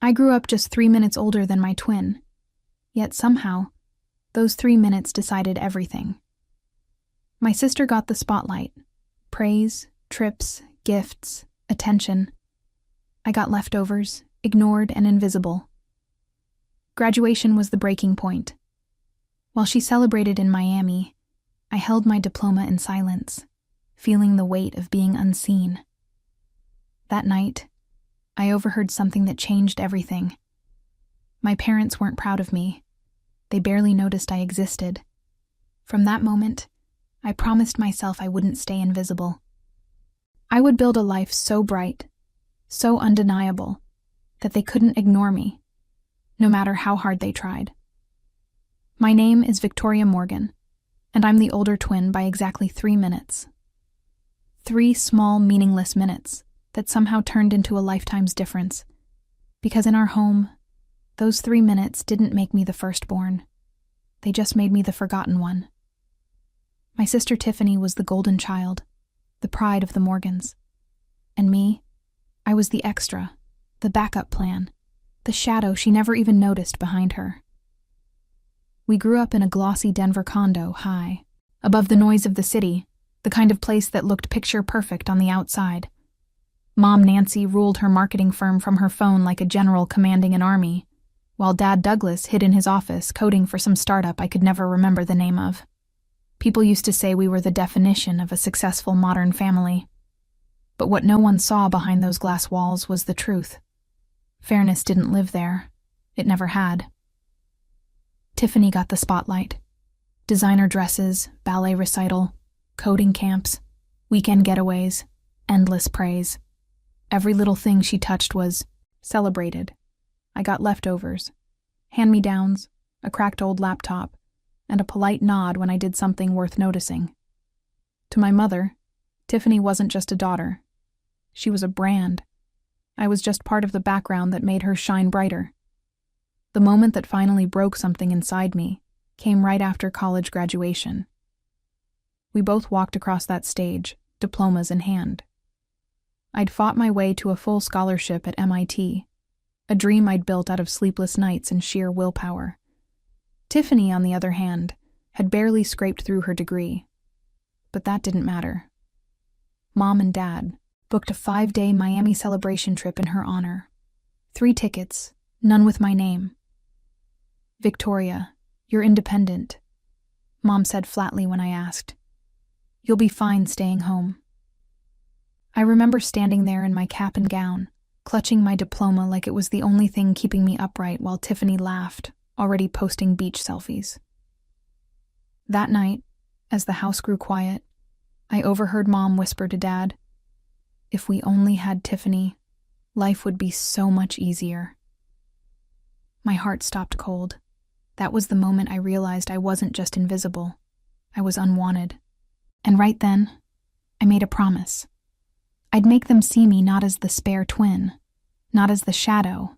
I grew up just 3 minutes older than my twin, yet somehow, those 3 minutes decided everything. My sister got the spotlight. Praise, trips, gifts, attention. I got leftovers, ignored and invisible. Graduation was the breaking point. While she celebrated in Miami, I held my diploma in silence, feeling the weight of being unseen. That night, I overheard something that changed everything. My parents weren't proud of me. They barely noticed I existed. From that moment, I promised myself I wouldn't stay invisible. I would build a life so bright, so undeniable, that they couldn't ignore me, no matter how hard they tried. My name is Victoria Morgan, and I'm the older twin by exactly 3 minutes. 3 small, meaningless minutes that somehow turned into a lifetime's difference, because in our home, those 3 minutes didn't make me the firstborn. They just made me the forgotten one. My sister Tiffany was the golden child, the pride of the Morgans. And me, I was the extra, the backup plan, the shadow she never even noticed behind her. We grew up in a glossy Denver condo high, above the noise of the city, the kind of place that looked picture perfect on the outside. Mom Nancy ruled her marketing firm from her phone like a general commanding an army, while Dad Douglas hid in his office coding for some startup I could never remember the name of. People used to say we were the definition of a successful modern family. But what no one saw behind those glass walls was the truth. Fairness didn't live there. It never had. Tiffany got the spotlight. Designer dresses, ballet recital, coding camps, weekend getaways, endless praise. Every little thing she touched was celebrated. I got leftovers, hand-me-downs, a cracked old laptop, and a polite nod when I did something worth noticing. To my mother, Tiffany wasn't just a daughter. She was a brand. I was just part of the background that made her shine brighter. The moment that finally broke something inside me came right after college graduation. We both walked across that stage, diplomas in hand. I'd fought my way to a full scholarship at MIT, a dream I'd built out of sleepless nights and sheer willpower. Tiffany, on the other hand, had barely scraped through her degree. But that didn't matter. Mom and Dad booked a 5-day Miami celebration trip in her honor. 3 tickets, none with my name. "Victoria, you're independent," Mom said flatly when I asked. "You'll be fine staying home." I remember standing there in my cap and gown, clutching my diploma like it was the only thing keeping me upright while Tiffany laughed, already posting beach selfies. That night, as the house grew quiet, I overheard Mom whisper to Dad, "If we only had Tiffany, life would be so much easier." My heart stopped cold. That was the moment I realized I wasn't just invisible. I was unwanted. And right then, I made a promise. I'd make them see me not as the spare twin, not as the shadow,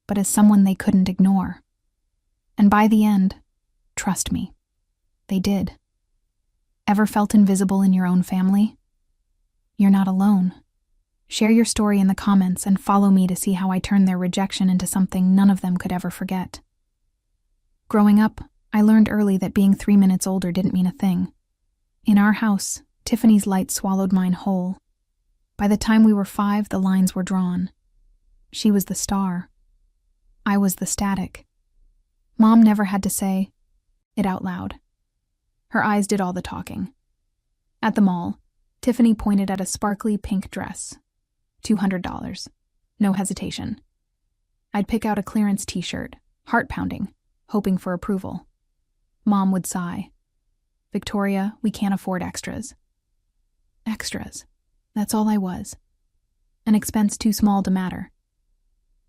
but as someone they couldn't ignore. And by the end, trust me, they did. Ever felt invisible in your own family? You're not alone. Share your story in the comments and follow me to see how I turned their rejection into something none of them could ever forget. Growing up, I learned early that being 3 minutes older didn't mean a thing. In our house, Tiffany's light swallowed mine whole. By the time we were 5, the lines were drawn. She was the star. I was the static. Mom never had to say it out loud. Her eyes did all the talking. At the mall, Tiffany pointed at a sparkly pink dress. $200. No hesitation. I'd pick out a clearance t-shirt, heart-pounding, hoping for approval. Mom would sigh. "Victoria, we can't afford extras." Extras. That's all I was. An expense too small to matter.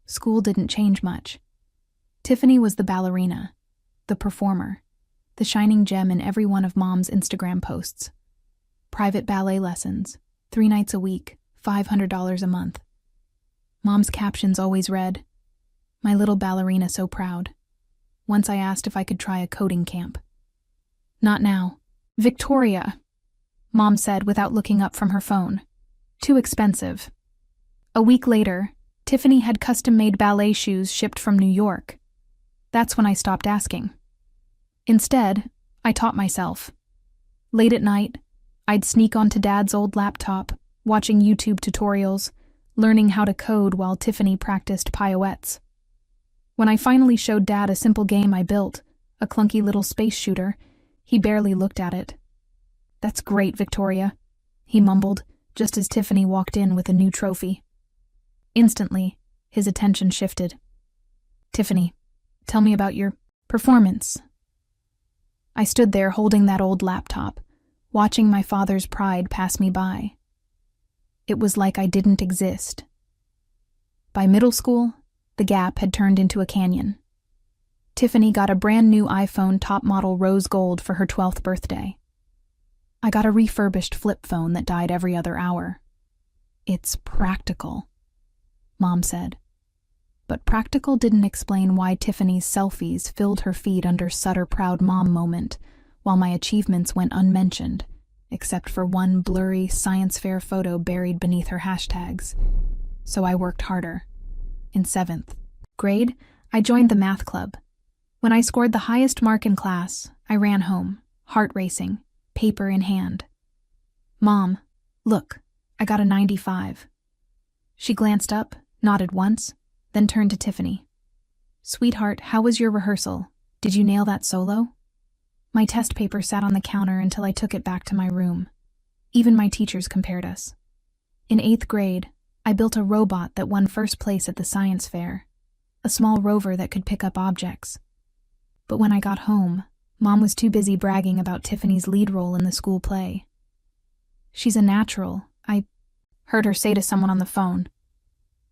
School didn't change much. Tiffany was the ballerina, the performer, the shining gem in every one of Mom's Instagram posts. Private ballet lessons, 3 nights a week, $500 a month. Mom's captions always read, "My little ballerina so proud." Once I asked if I could try a coding camp. "Not now." "Victoria," Mom said without looking up from her phone. "Too expensive." A week later, Tiffany had custom-made ballet shoes shipped from New York. That's when I stopped asking. Instead, I taught myself. Late at night, I'd sneak onto Dad's old laptop, watching YouTube tutorials, learning how to code while Tiffany practiced pirouettes. When I finally showed Dad a simple game I built, a clunky little space shooter, he barely looked at it. "That's great, Victoria," he mumbled, just as Tiffany walked in with a new trophy. Instantly, his attention shifted. "Tiffany, tell me about your performance." I stood there holding that old laptop, watching my father's pride pass me by. It was like I didn't exist. By middle school, the gap had turned into a canyon. Tiffany got a brand new iPhone top model rose gold for her 12th birthday. I got a refurbished flip phone that died every other hour. "It's practical," Mom said. But practical didn't explain why Tiffany's selfies filled her feed under Sutter Proud Mom moment, while my achievements went unmentioned, except for one blurry science fair photo buried beneath her hashtags. So I worked harder. In 7th grade, I joined the math club. When I scored the highest mark in class, I ran home, heart racing, paper in hand. "Mom, look, I got a 95. She glanced up, nodded once, then turned to Tiffany. "Sweetheart, how was your rehearsal? Did you nail that solo?" My test paper sat on the counter until I took it back to my room. Even my teachers compared us. In 8th grade, I built a robot that won first place at the science fair, a small rover that could pick up objects. But when I got home, Mom was too busy bragging about Tiffany's lead role in the school play. "She's a natural," I heard her say to someone on the phone.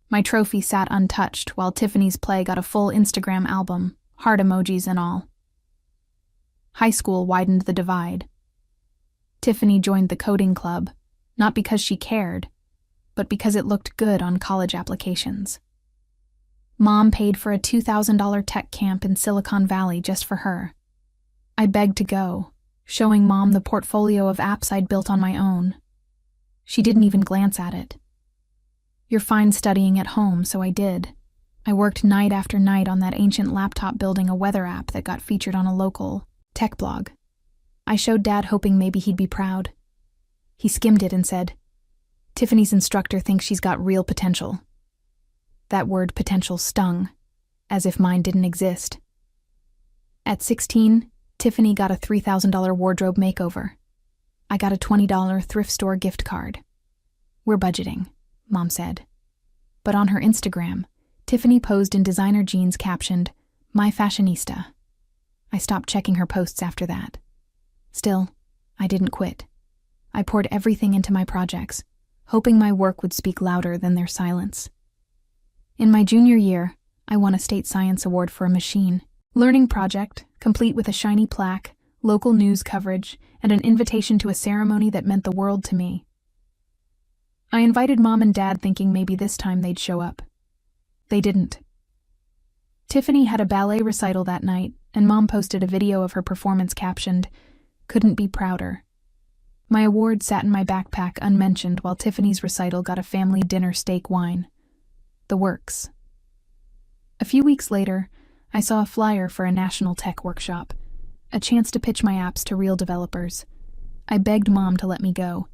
My trophy sat untouched while Tiffany's play got a full Instagram album, heart emojis and all. High school widened the divide. Tiffany joined the coding club, not because she cared, but because it looked good on college applications. Mom paid for a $2,000 tech camp in Silicon Valley just for her. I begged to go, showing Mom the portfolio of apps I'd built on my own. She didn't even glance at it. "You're fine studying at home," so I did. I worked night after night on that ancient laptop building a weather app that got featured on a local tech blog. I showed Dad, hoping maybe he'd be proud. He skimmed it and said, "Tiffany's instructor thinks she's got real potential." That word potential stung, as if mine didn't exist. At 16, Tiffany got a $3,000 wardrobe makeover. I got a $20 thrift store gift card. "We're budgeting," Mom said. But on her Instagram, Tiffany posed in designer jeans captioned, "My fashionista." I stopped checking her posts after that. Still, I didn't quit. I poured everything into my projects, hoping my work would speak louder than their silence. In my junior year, I won a state science award for a machine learning project, complete with a shiny plaque, local news coverage, and an invitation to a ceremony that meant the world to me. I invited Mom and Dad thinking maybe this time they'd show up. They didn't. Tiffany had a ballet recital that night, and Mom posted a video of her performance captioned, "Couldn't be prouder." My award sat in my backpack unmentioned while Tiffany's recital got a family dinner steak wine. The works. A few weeks later, I saw a flyer for a national tech workshop, a chance to pitch my apps to real developers. I begged Mom to let me go.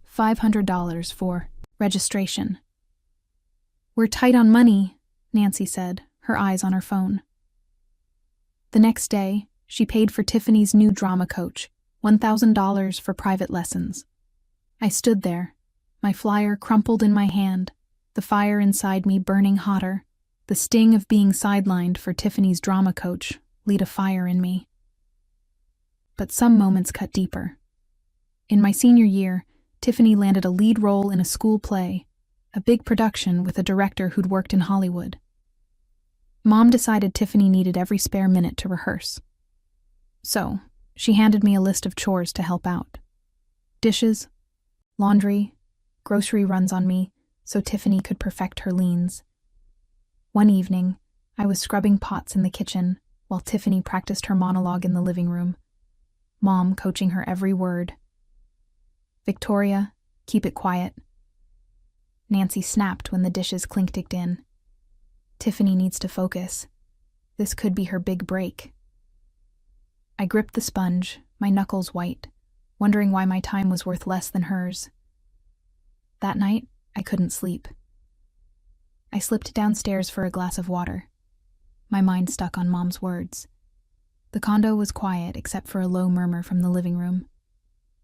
$500 for registration. "We're tight on money," Nancy said, her eyes on her phone. The next day, she paid for Tiffany's new drama coach, $1,000 for private lessons. I stood there, my flyer crumpled in my hand, the fire inside me burning hotter. The sting of being sidelined for Tiffany's drama coach lit a fire in me. But some moments cut deeper. In my senior year, Tiffany landed a lead role in a school play, a big production with a director who'd worked in Hollywood. Mom decided Tiffany needed every spare minute to rehearse. So, she handed me a list of chores to help out. Dishes, laundry, grocery runs on me, so Tiffany could perfect her leans. One evening, I was scrubbing pots in the kitchen while Tiffany practiced her monologue in the living room, Mom coaching her every word. "Victoria, keep it quiet." Nancy snapped when the dishes clinked in. Tiffany needs to focus. This could be her big break. I gripped the sponge, my knuckles white, wondering why my time was worth less than hers. That night, I couldn't sleep. I slipped downstairs for a glass of water, my mind stuck on Mom's words. The condo was quiet except for a low murmur from the living room.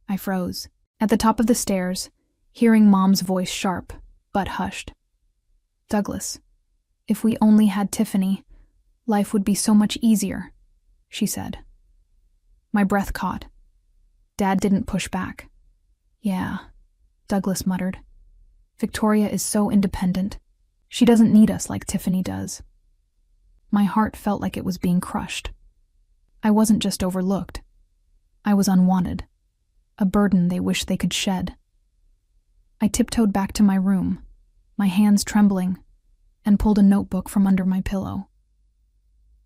I froze. At the top of the stairs, hearing Mom's voice sharp, but hushed. "Douglas, if we only had Tiffany, life would be so much easier," she said. My breath caught. Dad didn't push back. "Yeah," Douglas muttered. "Victoria is so independent. She doesn't need us like Tiffany does." My heart felt like it was being crushed. I wasn't just overlooked. I was unwanted. A burden they wished they could shed. I tiptoed back to my room, my hands trembling, and pulled a notebook from under my pillow.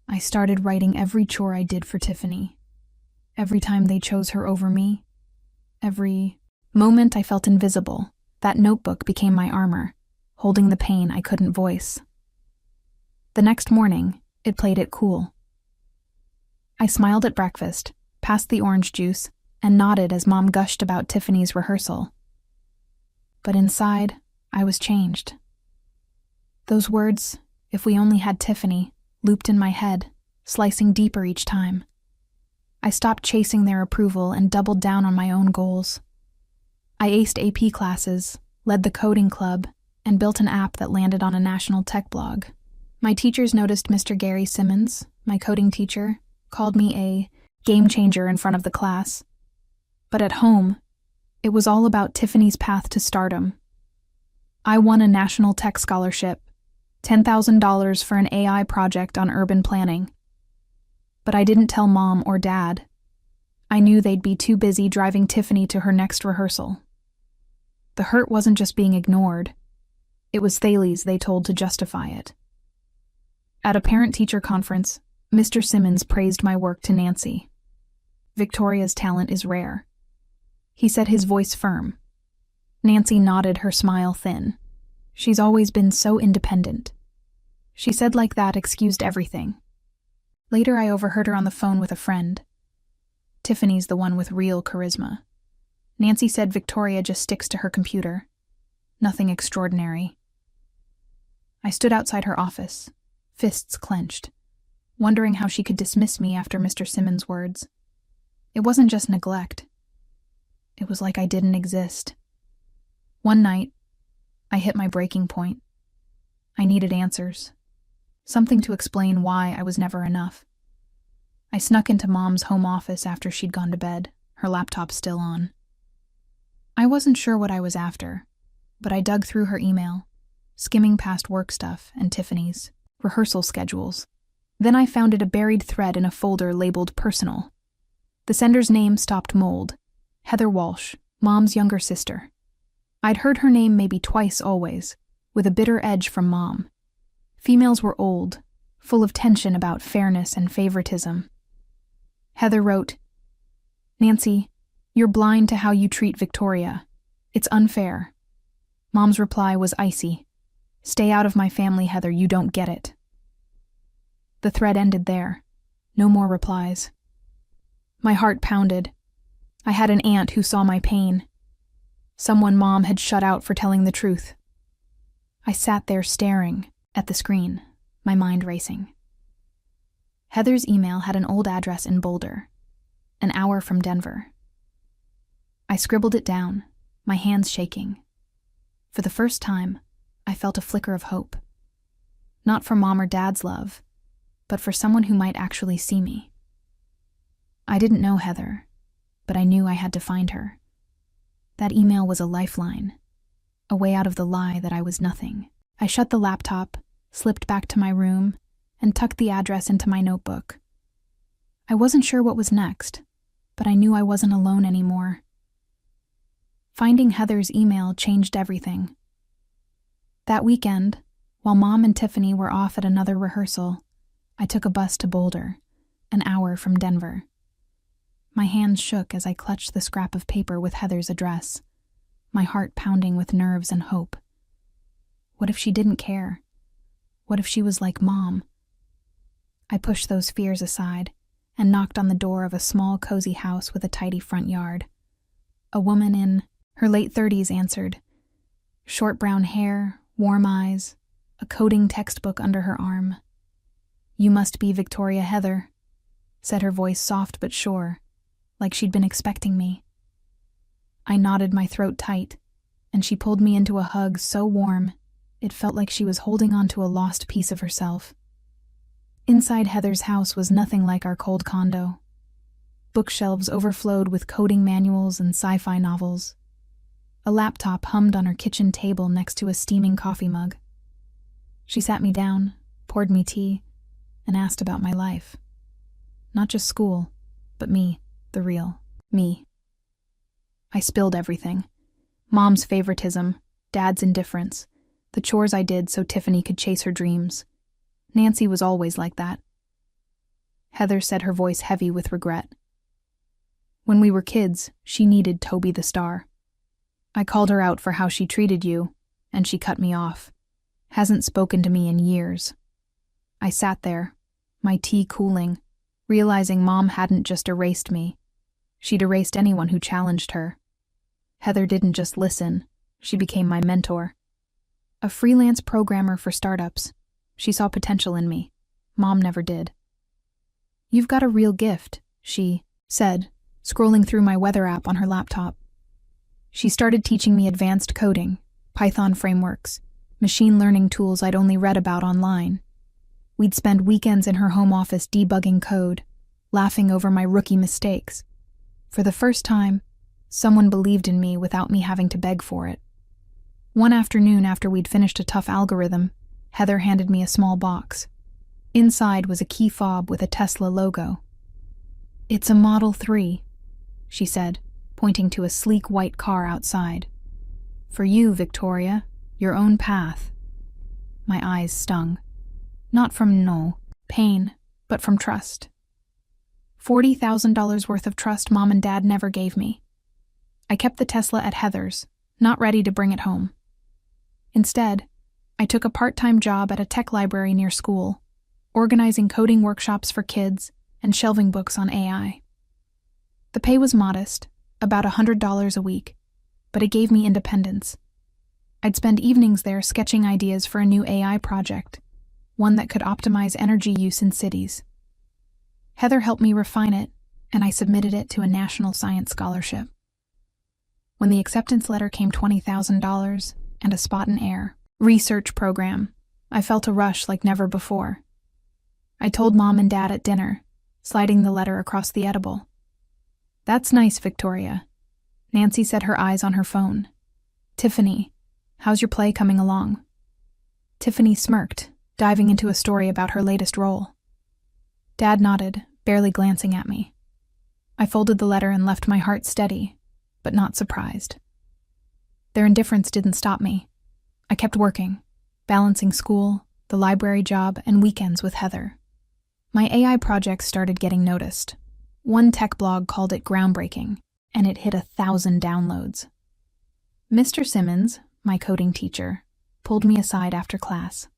I started writing every chore I did for Tiffany. Every time they chose her over me. Every moment I felt invisible, that notebook became my armor, holding the pain I couldn't voice. The next morning, it played it cool. I smiled at breakfast, passed the orange juice, and nodded as Mom gushed about Tiffany's rehearsal. But inside, I was changed. Those words, "if we only had Tiffany," looped in my head, slicing deeper each time. I stopped chasing their approval and doubled down on my own goals. I aced AP classes, led the coding club, and built an app that landed on a national tech blog. My teachers noticed Mr. Gary Simmons, my coding teacher, called me a game changer in front of the class. But at home, it was all about Tiffany's path to stardom. I won a national tech scholarship, $10,000 for an AI project on urban planning. But I didn't tell Mom or Dad. I knew they'd be too busy driving Tiffany to her next rehearsal. The hurt wasn't just being ignored. It was Thales they told to justify it. At a parent-teacher conference, Mr. Simmons praised my work to Nancy. "Victoria's talent is rare," he said, his voice firm. Nancy nodded, her smile thin. "She's always been so independent." She said like that excused everything. Later I overheard her on the phone with a friend. "Tiffany's the one with real charisma. Nancy said Victoria just sticks to her computer. Nothing extraordinary." I stood outside her office, fists clenched, wondering how she could dismiss me after Mr. Simmons' words. It wasn't just neglect. It was like I didn't exist. One night, I hit my breaking point. I needed answers. Something to explain why I was never enough. I snuck into Mom's home office after she'd gone to bed, her laptop still on. I wasn't sure what I was after, but I dug through her email, skimming past work stuff and Tiffany's rehearsal schedules. Then I found a buried thread in a folder labeled personal. The sender's name stopped mold. Heather Walsh, Mom's younger sister. I'd heard her name maybe twice always, with a bitter edge from Mom. Females were old, full of tension about fairness and favoritism. Heather wrote, "Nancy, you're blind to how you treat Victoria. It's unfair." Mom's reply was icy. "Stay out of my family, Heather, you don't get it." The thread ended there. No more replies. My heart pounded. I had an aunt who saw my pain. Someone Mom had shut out for telling the truth. I sat there staring at the screen, my mind racing. Heather's email had an old address in Boulder, an hour from Denver. I scribbled it down, my hands shaking. For the first time, I felt a flicker of hope. Not for Mom or Dad's love, but for someone who might actually see me. I didn't know Heather, but I knew I had to find her. That email was a lifeline, a way out of the lie that I was nothing. I shut the laptop, slipped back to my room, and tucked the address into my notebook. I wasn't sure what was next, but I knew I wasn't alone anymore. Finding Heather's email changed everything. That weekend, while Mom and Tiffany were off at another rehearsal, I took a bus to Boulder, an hour from Denver. My hands shook as I clutched the scrap of paper with Heather's address, my heart pounding with nerves and hope. What if she didn't care? What if she was like Mom? I pushed those fears aside and knocked on the door of a small, cozy house with a tidy front yard. A woman in her late 30s answered. Short brown hair, warm eyes, a coding textbook under her arm. "You must be Victoria Heather," said her voice soft but sure, like she'd been expecting me. I nodded, my throat tight, and she pulled me into a hug so warm it felt like she was holding on to a lost piece of herself. Inside Heather's house was nothing like our cold condo. Bookshelves overflowed with coding manuals and sci-fi novels. A laptop hummed on her kitchen table next to a steaming coffee mug. She sat me down, poured me tea, and asked about my life. Not just school, but me, the real me. I spilled everything. Mom's favoritism, Dad's indifference, the chores I did so Tiffany could chase her dreams. Nancy was always like that. Heather said, her voice heavy with regret. When we were kids, she needed Toby the star. I called her out for how she treated you, and she cut me off. Hasn't spoken to me in years. I sat there, my tea cooling, realizing Mom hadn't just erased me. She'd erased anyone who challenged her. Heather didn't just listen, she became my mentor. A freelance programmer for startups, she saw potential in me. Mom never did. "You've got a real gift," she said, scrolling through my weather app on her laptop. She started teaching me advanced coding, Python frameworks, machine learning tools I'd only read about online. We'd spend weekends in her home office debugging code, laughing over my rookie mistakes. For the first time, someone believed in me without me having to beg for it. One afternoon after we'd finished a tough algorithm, Heather handed me a small box. Inside was a key fob with a Tesla logo. "It's a Model 3, she said, pointing to a sleek white car outside. "For you, Victoria, your own path." My eyes stung. Not from pain, but from trust. $40,000 worth of trust Mom and Dad never gave me. I kept the Tesla at Heather's, not ready to bring it home. Instead, I took a part-time job at a tech library near school, organizing coding workshops for kids and shelving books on AI. The pay was modest, about $100 a week, but it gave me independence. I'd spend evenings there sketching ideas for a new AI project, one that could optimize energy use in cities. Heather helped me refine it, and I submitted it to a national science scholarship. When the acceptance letter came, $20,000 and a spot in air research program, I felt a rush like never before. I told Mom and Dad at dinner, sliding the letter across the edible. "That's nice, Victoria." Nancy set her eyes on her phone. "Tiffany, how's your play coming along?" Tiffany smirked, diving into a story about her latest role. Dad nodded, barely glancing at me. I folded the letter and left my heart steady, but not surprised. Their indifference didn't stop me. I kept working, balancing school, the library job, and weekends with Heather. My AI projects started getting noticed. One tech blog called it groundbreaking, and it hit 1,000 downloads. Mr. Simmons, my coding teacher, pulled me aside after class.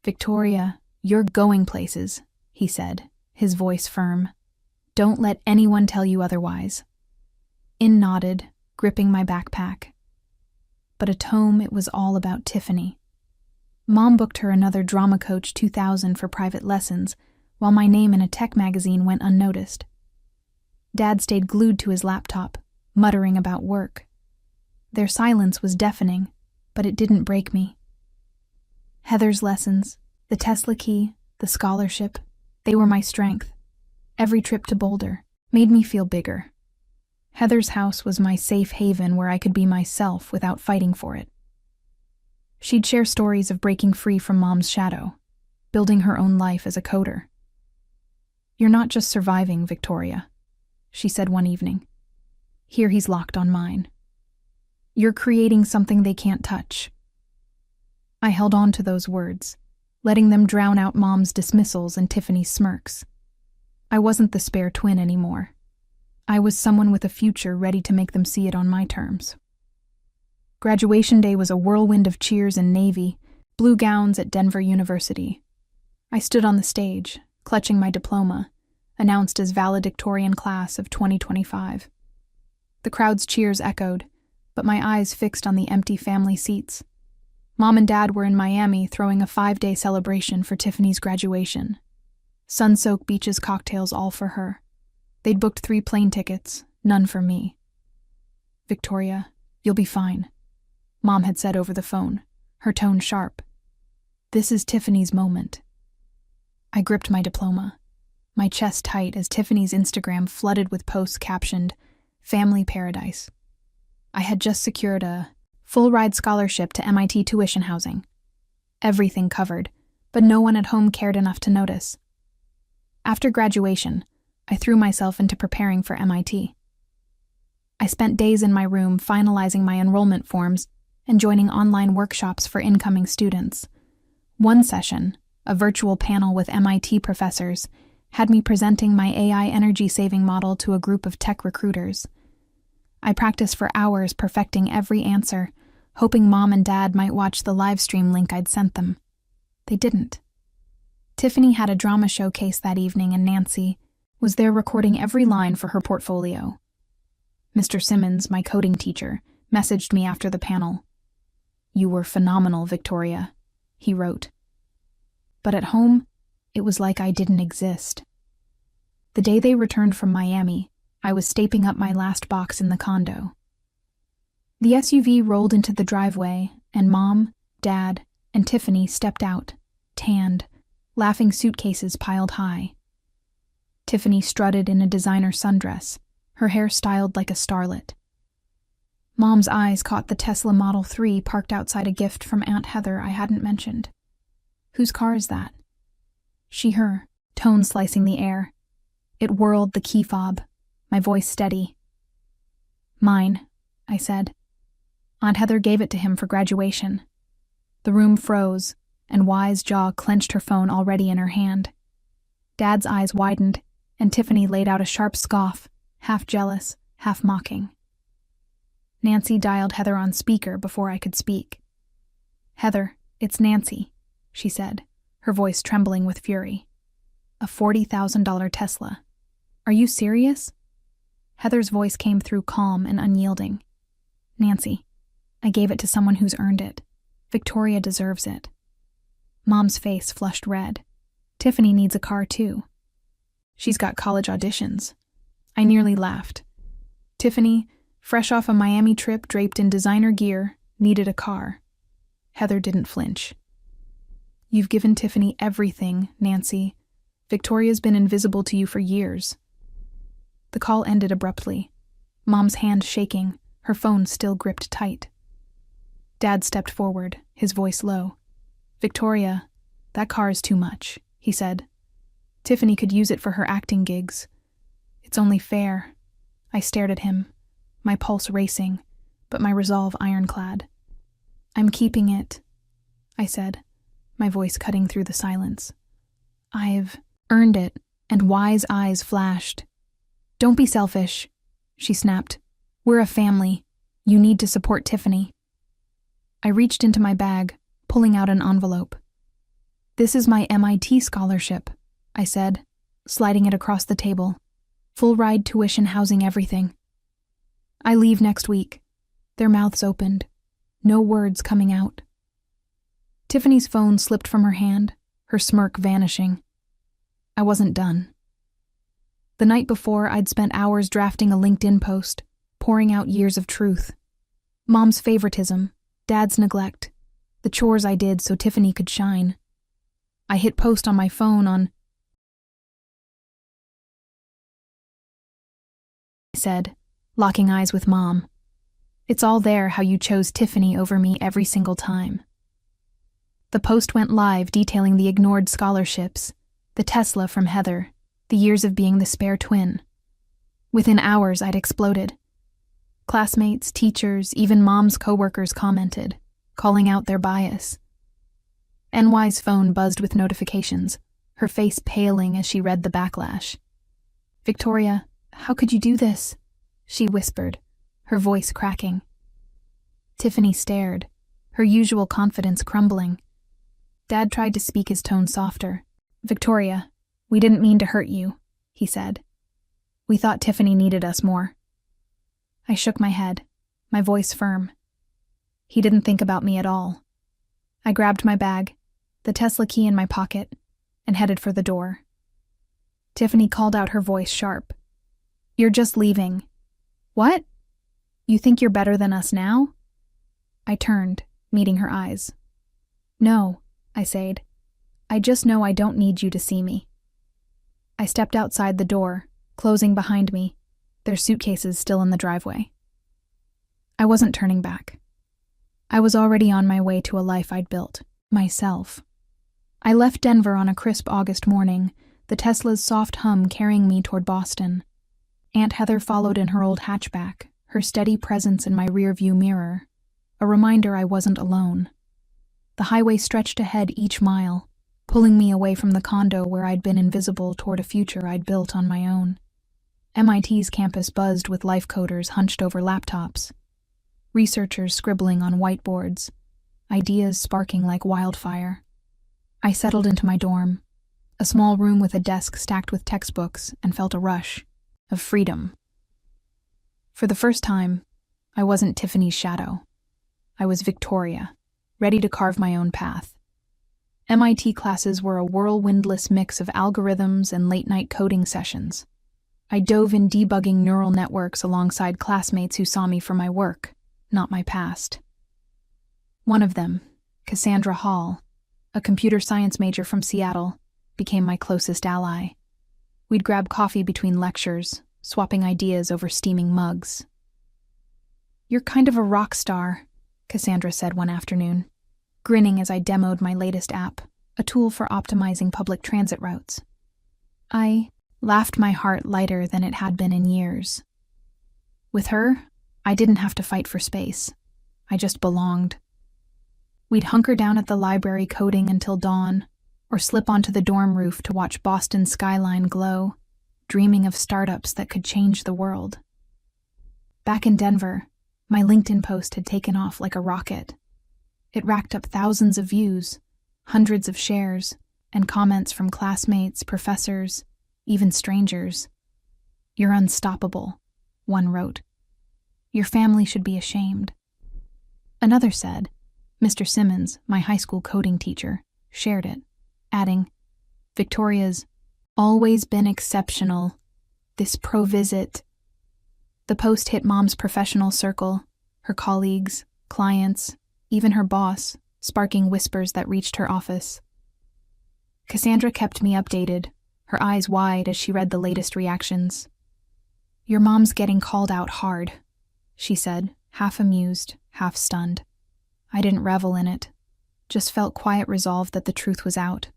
"Victoria, you're going places," he said, his voice firm. "Don't let anyone tell you otherwise." In nodded, gripping my backpack. But at home, it was all about Tiffany. Mom booked her another Drama Coach 2000 for private lessons, while my name in a tech magazine went unnoticed. Dad stayed glued to his laptop, muttering about work. Their silence was deafening, but it didn't break me. Heather's lessons, the Tesla key, the scholarship, they were my strength. Every trip to Boulder made me feel bigger. Heather's house was my safe haven where I could be myself without fighting for it. She'd share stories of breaking free from Mom's shadow, building her own life as a coder. "You're not just surviving, Victoria," she said one evening. "Here he's locked on mine. You're creating something they can't touch." I held on to those words, letting them drown out Mom's dismissals and Tiffany's smirks. I wasn't the spare twin anymore. I was someone with a future ready to make them see it on my terms. Graduation day was a whirlwind of cheers and navy, blue gowns at Denver University. I stood on the stage, clutching my diploma, announced as valedictorian class of 2025. The crowd's cheers echoed, but my eyes fixed on the empty family seats. Mom and Dad were in Miami throwing a 5-day celebration for Tiffany's graduation. Sun-soaked beaches cocktails all for her. They'd booked 3 plane tickets, none for me. "Victoria, you'll be fine," Mom had said over the phone, her tone sharp. "This is Tiffany's moment." I gripped my diploma, my chest tight as Tiffany's Instagram flooded with posts captioned, "Family Paradise." I had just secured a full-ride scholarship to MIT tuition housing. Everything covered, but no one at home cared enough to notice. After graduation, I threw myself into preparing for MIT. I spent days in my room finalizing my enrollment forms and joining online workshops for incoming students. One session, a virtual panel with MIT professors, had me presenting my AI energy-saving model to a group of tech recruiters. I practiced for hours perfecting every answer, hoping Mom and Dad might watch the live stream link I'd sent them. They didn't. Tiffany had a drama showcase that evening and Nancy was there recording every line for her portfolio. Mr. Simmons, my coding teacher, messaged me after the panel. "You were phenomenal, Victoria," he wrote. But at home, it was like I didn't exist. The day they returned from Miami, I was stapling up my last box in the condo. The SUV rolled into the driveway, and Mom, Dad, and Tiffany stepped out, tanned, laughing suitcases piled high. Tiffany strutted in a designer sundress, her hair styled like a starlet. Mom's eyes caught the Tesla Model 3 parked outside a gift from Aunt Heather I hadn't mentioned. "Whose car is that?" She/her, tone slicing the air. It whirled the key fob, my voice steady. "Mine," I said. "Aunt Heather gave it to him for graduation." The room froze, and Y's jaw clenched, her phone already in her hand. Dad's eyes widened, and Tiffany laid out a sharp scoff, half jealous, half mocking. Nancy dialed Heather on speaker before I could speak. "Heather, it's Nancy," she said, her voice trembling with fury. "A $40,000 Tesla. Are you serious?" Heather's voice came through calm and unyielding. "Nancy, I gave it to someone who's earned it. Victoria deserves it." Mom's face flushed red. "Tiffany needs a car too. She's got college auditions." I nearly laughed. Tiffany, fresh off a Miami trip draped in designer gear, needed a car. Heather didn't flinch. "You've given Tiffany everything, Nancy. Victoria's been invisible to you for years." The call ended abruptly, Mom's hand shaking, her phone still gripped tight. Dad stepped forward, his voice low. "Victoria, that car is too much," he said. "Tiffany could use it for her acting gigs. It's only fair." I stared at him, my pulse racing, but my resolve ironclad. "I'm keeping it," I said, my voice cutting through the silence. "I've earned it," and Y's eyes flashed. "Don't be selfish," she snapped. "We're a family. You need to support Tiffany." I reached into my bag, pulling out an envelope. "This is my MIT scholarship," I said, sliding it across the table. "Full ride, tuition, housing, everything. I leave next week." Their mouths opened, no words coming out. Tiffany's phone slipped from her hand, her smirk vanishing. I wasn't done. The night before, I'd spent hours drafting a LinkedIn post, pouring out years of truth. Mom's favoritism, Dad's neglect, the chores I did so Tiffany could shine. I hit post on my phone I said, locking eyes with Mom. "It's all there how you chose Tiffany over me every single time." The post went live detailing the ignored scholarships, the Tesla from Heather, the years of being the spare twin. Within hours, I'd exploded. Classmates, teachers, even Mom's coworkers commented, calling out their bias. NY's phone buzzed with notifications, her face paling as she read the backlash. "Victoria, how could you do this?" she whispered, her voice cracking. Tiffany stared, her usual confidence crumbling. Dad tried to speak his tone softer. "Victoria, we didn't mean to hurt you," he said. "We thought Tiffany needed us more." I shook my head, my voice firm. He didn't think about me at all. I grabbed my bag, the Tesla key in my pocket, and headed for the door. Tiffany called out, her voice sharp. "You're just leaving." "What? You think you're better than us now?" I turned, meeting her eyes. "No," I said. "I just know I don't need you to see me." I stepped outside the door, closing behind me, their suitcases still in the driveway. I wasn't turning back. I was already on my way to a life I'd built, myself. I left Denver on a crisp August morning, the Tesla's soft hum carrying me toward Boston. Aunt Heather followed in her old hatchback, her steady presence in my rearview mirror, a reminder I wasn't alone. The highway stretched ahead each mile, pulling me away from the condo where I'd been invisible toward a future I'd built on my own. MIT's campus buzzed with life coders hunched over laptops, researchers scribbling on whiteboards, ideas sparking like wildfire. I settled into my dorm, a small room with a desk stacked with textbooks, and felt a rush of freedom. For the first time, I wasn't Tiffany's shadow. I was Victoria, ready to carve my own path. MIT classes were a whirlwindless mix of algorithms and late-night coding sessions. I dove in debugging neural networks alongside classmates who saw me for my work, not my past. One of them, Cassandra Hall, a computer science major from Seattle, became my closest ally. We'd grab coffee between lectures, swapping ideas over steaming mugs. "You're kind of a rock star," Cassandra said one afternoon, grinning as I demoed my latest app, a tool for optimizing public transit routes. I laughed, my heart lighter than it had been in years. With her, I didn't have to fight for space. I just belonged. We'd hunker down at the library coding until dawn, or slip onto the dorm roof to watch Boston's skyline glow, dreaming of startups that could change the world. Back in Denver, my LinkedIn post had taken off like a rocket. It racked up thousands of views, hundreds of shares, and comments from classmates, professors, even strangers. "You're unstoppable," one wrote. "Your family should be ashamed." Another said, Mr. Simmons, my high school coding teacher, shared it, adding, "Victoria's always been exceptional. This pro-visit." The post hit Mom's professional circle, her colleagues, clients, even her boss, sparking whispers that reached her office. Cassandra kept me updated, her eyes wide as she read the latest reactions. "Your mom's getting called out hard," she said, half amused, half stunned. I didn't revel in it, just felt quiet resolve that the truth was out,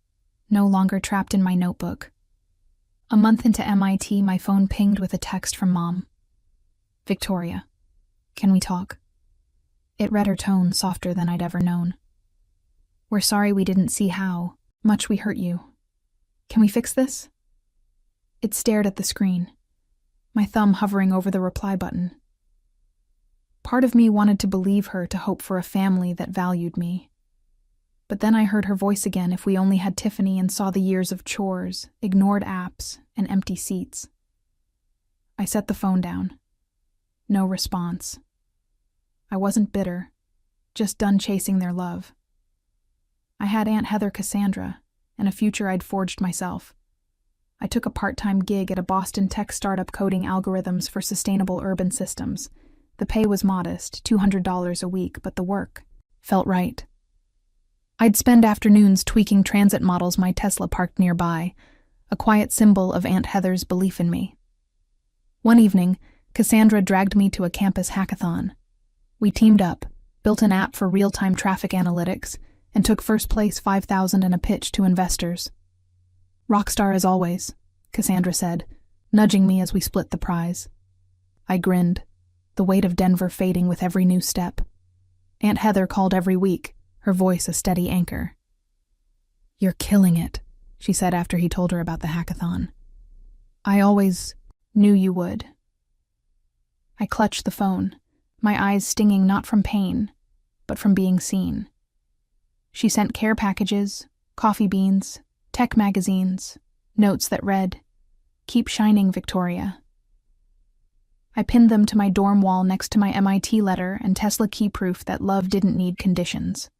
no longer trapped in my notebook. A month into MIT, my phone pinged with a text from Mom. "Victoria, can we talk?" It read, her tone softer than I'd ever known. "We're sorry we didn't see how much we hurt you. Can we fix this?" It stared at the screen, my thumb hovering over the reply button. Part of me wanted to believe her, to hope for a family that valued me. But then I heard her voice again. If we only had Tiffany and saw the years of chores, ignored apps, and empty seats. I set the phone down. No response. I wasn't bitter, just done chasing their love. I had Aunt Heather, Cassandra, and a future I'd forged myself. I took a part-time gig at a Boston tech startup coding algorithms for sustainable urban systems. The pay was modest, $200 a week, but the work felt right. I'd spend afternoons tweaking transit models my Tesla parked nearby, a quiet symbol of Aunt Heather's belief in me. One evening, Cassandra dragged me to a campus hackathon. We teamed up, built an app for real-time traffic analytics, and took first place, $5,000 in a pitch to investors. "Rockstar as always," Cassandra said, nudging me as we split the prize. I grinned, the weight of Denver fading with every new step. Aunt Heather called every week, her voice a steady anchor. "You're killing it," she said after he told her about the hackathon. "I always knew you would." I clutched the phone, my eyes stinging not from pain, but from being seen. She sent care packages, coffee beans, tech magazines, notes that read, "Keep shining, Victoria." I pinned them to my dorm wall next to my MIT letter and Tesla key proof that love didn't need conditions.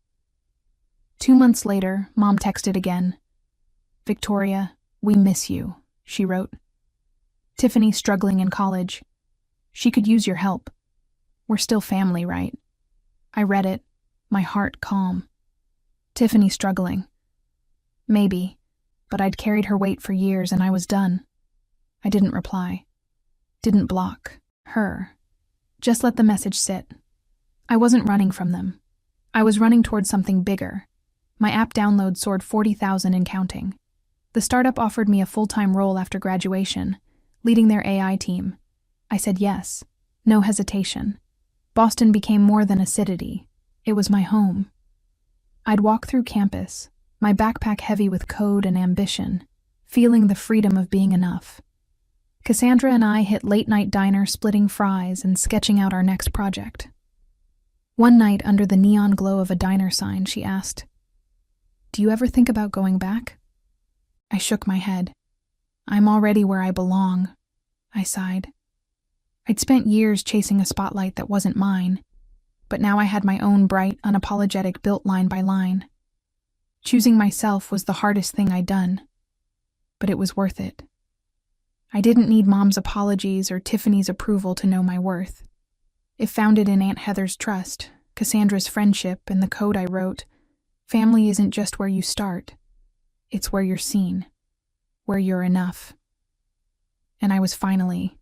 2 months later, Mom texted again. "Victoria, we miss you," she wrote. "Tiffany struggling in college. She could use your help. We're still family, right?" I read it, my heart calm. Tiffany struggling. Maybe, but I'd carried her weight for years and I was done. I didn't reply. Didn't block her. Just let the message sit. I wasn't running from them. I was running towards something bigger. My app download soared 40,000 and counting. The startup offered me a full-time role after graduation, leading their AI team. I said yes, no hesitation. Boston became more than a city. It was my home. I'd walk through campus, my backpack heavy with code and ambition, feeling the freedom of being enough. Cassandra and I hit late-night diner splitting fries and sketching out our next project. One night, under the neon glow of a diner sign, she asked, "Do you ever think about going back?" I shook my head. "I'm already where I belong," I sighed. I'd spent years chasing a spotlight that wasn't mine, but now I had my own bright, unapologetic built line by line. Choosing myself was the hardest thing I'd done, but it was worth it. I didn't need Mom's apologies or Tiffany's approval to know my worth. If founded in Aunt Heather's trust, Cassandra's friendship, and the code I wrote, family isn't just where you start. It's where you're seen, where you're enough. And I was finally